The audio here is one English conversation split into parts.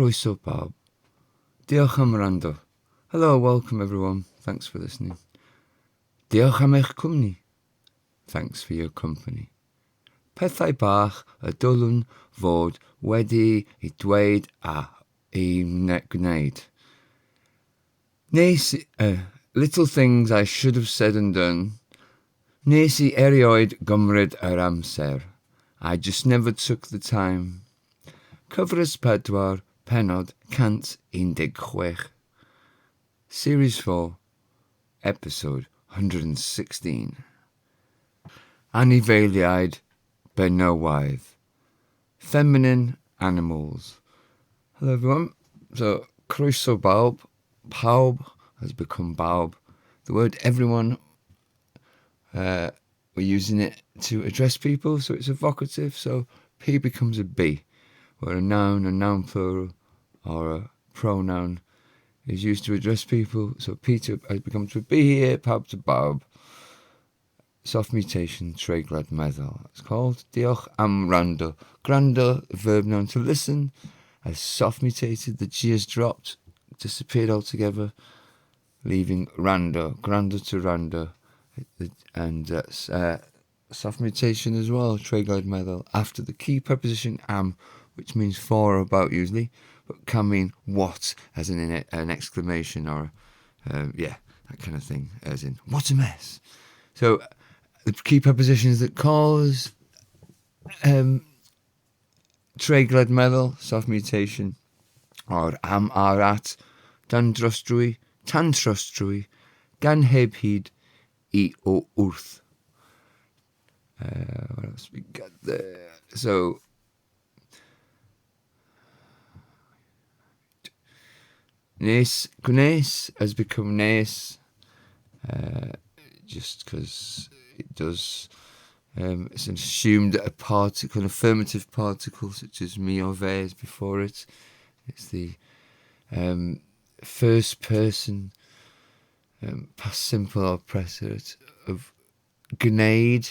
croeso bawb. Diolch am wrando. Hello, welcome everyone. Thanks for listening. Diolch am eich cwmni. Thanks for your company. Pethau bach dylwn fod wedi'u I dweud a I gwneud. Wnes, little things I should have said and done. Wnes I erioed gymryd amser. I just never took the time. Cyfres 4, penod cant chwech. Series 4, episode 116. Anifeiliaid Benywaidd. Feminine animals. Hello everyone. So, croeso bawb. Pawb has become bawb. The word everyone, we're using it to address people, so it's evocative. So P becomes a B, where a noun plural, or a pronoun is used to address people. So P has become to be here, pawb to bawb. Soft mutation, treiglad meddwl. It's called Diolch am wrando. Wrando, the verb noun to listen, has soft mutated. The G has dropped, disappeared altogether, leaving wrando to wrando. And that's soft mutation as well, treiglad meddwl, after the key preposition am, which means for or about usually, but can mean what, as in an exclamation or that kind of thing, as in what a mess. So the key prepositions that cause treiglad meddwl, soft mutation, or am, are, at, dan drostrwy, tan trostrwy, gan heb hyd, I o wrth. What else we got there? So, Wnes has become Wnes, just because it does. It's assumed that a particle, an affirmative particle, such as me or ve, is before it. It's the first person past simple or preterite of gwneud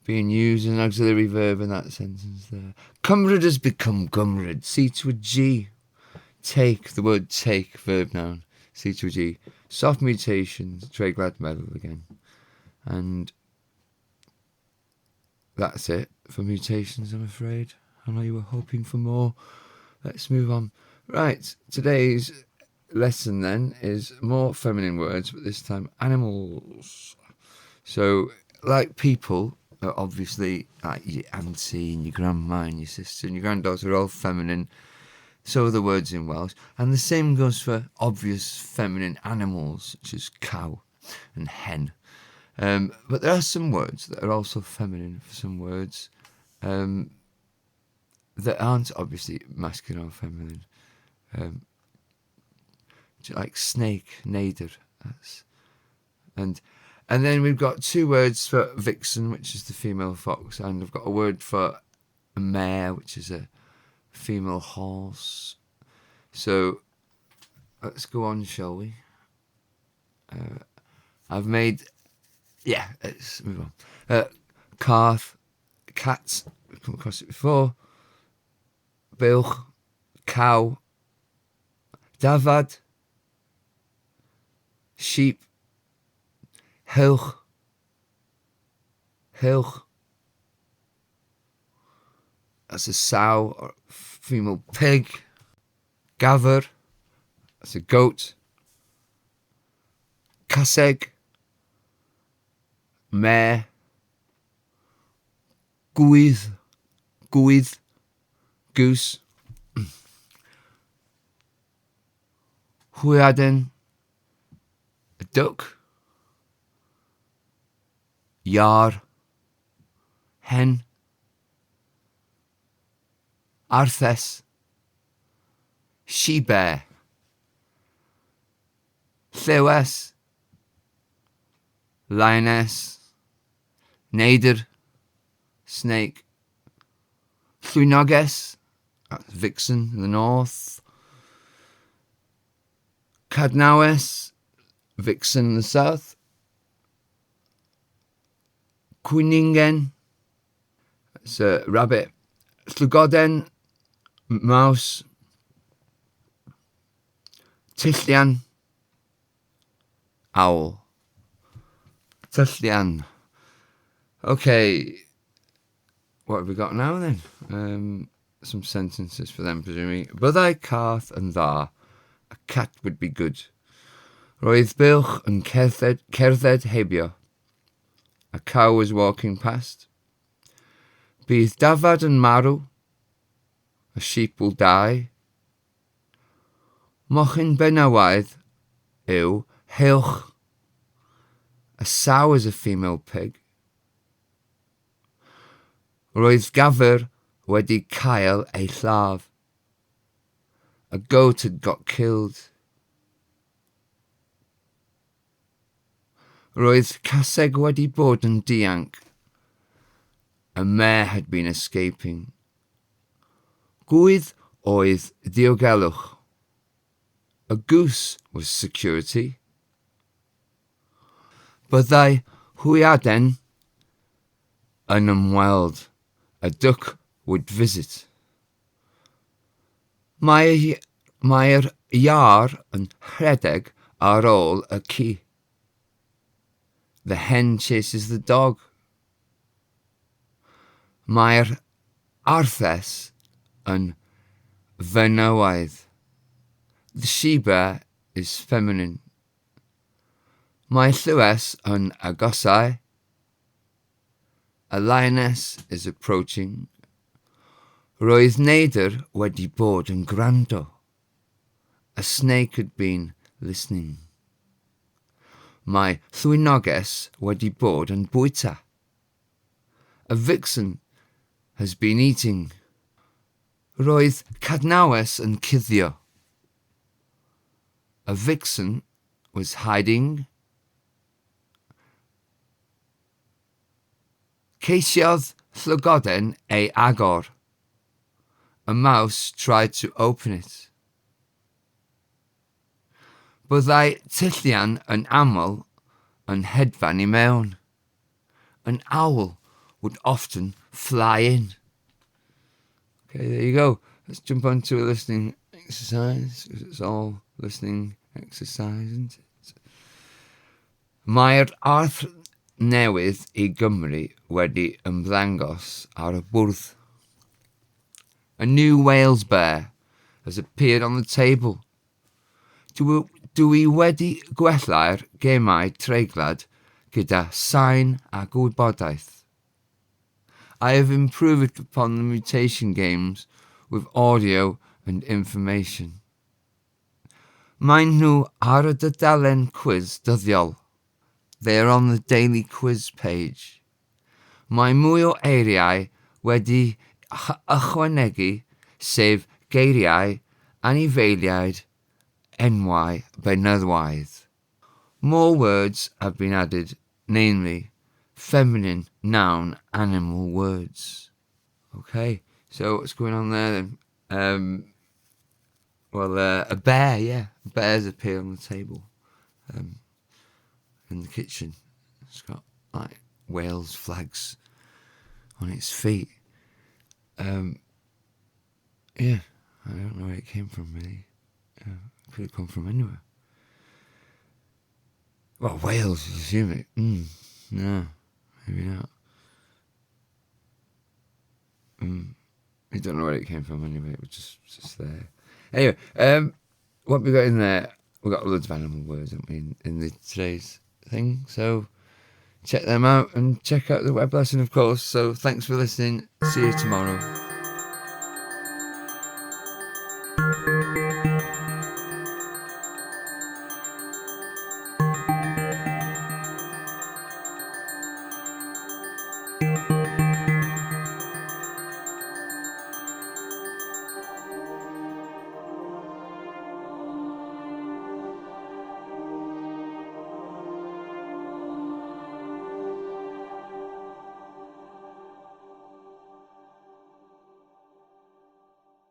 being used as an auxiliary verb in that sentence there. Cymryd has become gymryd. C to a G. Take, the word take, verb noun. C to a G. Soft mutation, treiglad meddwl again. And that's it for mutations, I'm afraid. I know you were hoping for more. Let's move on. Right, today's lesson then is more feminine words, but this time animals. So, like people, obviously, like your auntie and your grandma and your sister and your granddaughter are all feminine. So are the words in Welsh. And the same goes for obvious feminine animals, such as cow and hen. But there are some words that are also feminine for some words that aren't obviously masculine or feminine. Like snake, nader. And then we've got two words for vixen, which is the female fox, and I've got a word for a mare, which is a female horse. So let's go on, shall we? Let's move on. Calf, cat, we've come across it before. Bilch, cow. Dafad, sheep. Hilch. That's a sow or female pig. Gafr, that's a goat. Caseg, mare. Gwydd, goose. Hwyaden, a duck. Yar, hen. Arthes, she-bear. Llewes, lioness. Nader, snake. Llwynoges, that's vixen in the north. Cadnawes, vixen in the south. Cwningen, it's a rabbit. Llygoden, mouse, tyllian, owl. Tyllian. Okay, what have we got now then? Some sentences for them, presuming. Byddai cath yn dda, a cat would be good. Roedd bylch yn cerdded hebio. A cow was walking past. Bydd dafad yn marw. A sheep will die. Mochyn Benywaidd yw heilch. A sow is a female pig. Roedd gafr wedi cael ei lladd. A goat had got killed. Roedd caseg wedi bod yn dianc. A mare had been escaping. Gwydd oedd ddiogelwch. A goose was security. Byddai hwyaden yn ymweld. A duck would visit. Mae'r iar yn rhedeg ar ôl y ci. The hen chases the dog. Mae'r arthes yn Benywaidd. The she-bear is feminine. Mae llywes yn agosau. A lioness is approaching. Roedd neidr wedi bod yn gwrando. A snake had been listening. Mae llwynoges wedi bod yn bwyta. A vixen has been eating. Roedd cadnawes yn cuddio. A vixen was hiding. Ceisiodd llygoden ei agor. A mouse tried to open it. Byddai tyllian yn aml yn hedfan I mewn. An owl would often fly in. Okay, there you go. Let's jump on to a listening exercise, because it's all listening exercise, isn't it? Mae'r arth newydd I Gymru wedi ymddangos ar y bwrdd. A new Wales bear has appeared on the table. Dwi wedi gwella'r gemau treiglad gyda sain a gwybodaeth. I have improved upon the mutation games with audio and information. Maen nhw ar y dudalen quiz dyddiol. They are on the daily quiz page. Mae mwy o eiriau wedi ychwanegu, sef geiriau Anifeiliaid Benywaidd. More words have been added, namely feminine, noun, animal words. Okay, so what's going on there then? A bear, yeah. Bears appear on the table in the kitchen. It's got like Wales flags on its feet. Yeah, I don't know where it came from really. It could have come from anywhere. Well, Wales, I assume it. No, maybe not. I don't know where it came from anyway. It was just there. Anyway, what we got in there? We got loads of animal words, haven't we, in today's thing. So check them out and check out the web lesson, of course. So thanks for listening. See you tomorrow.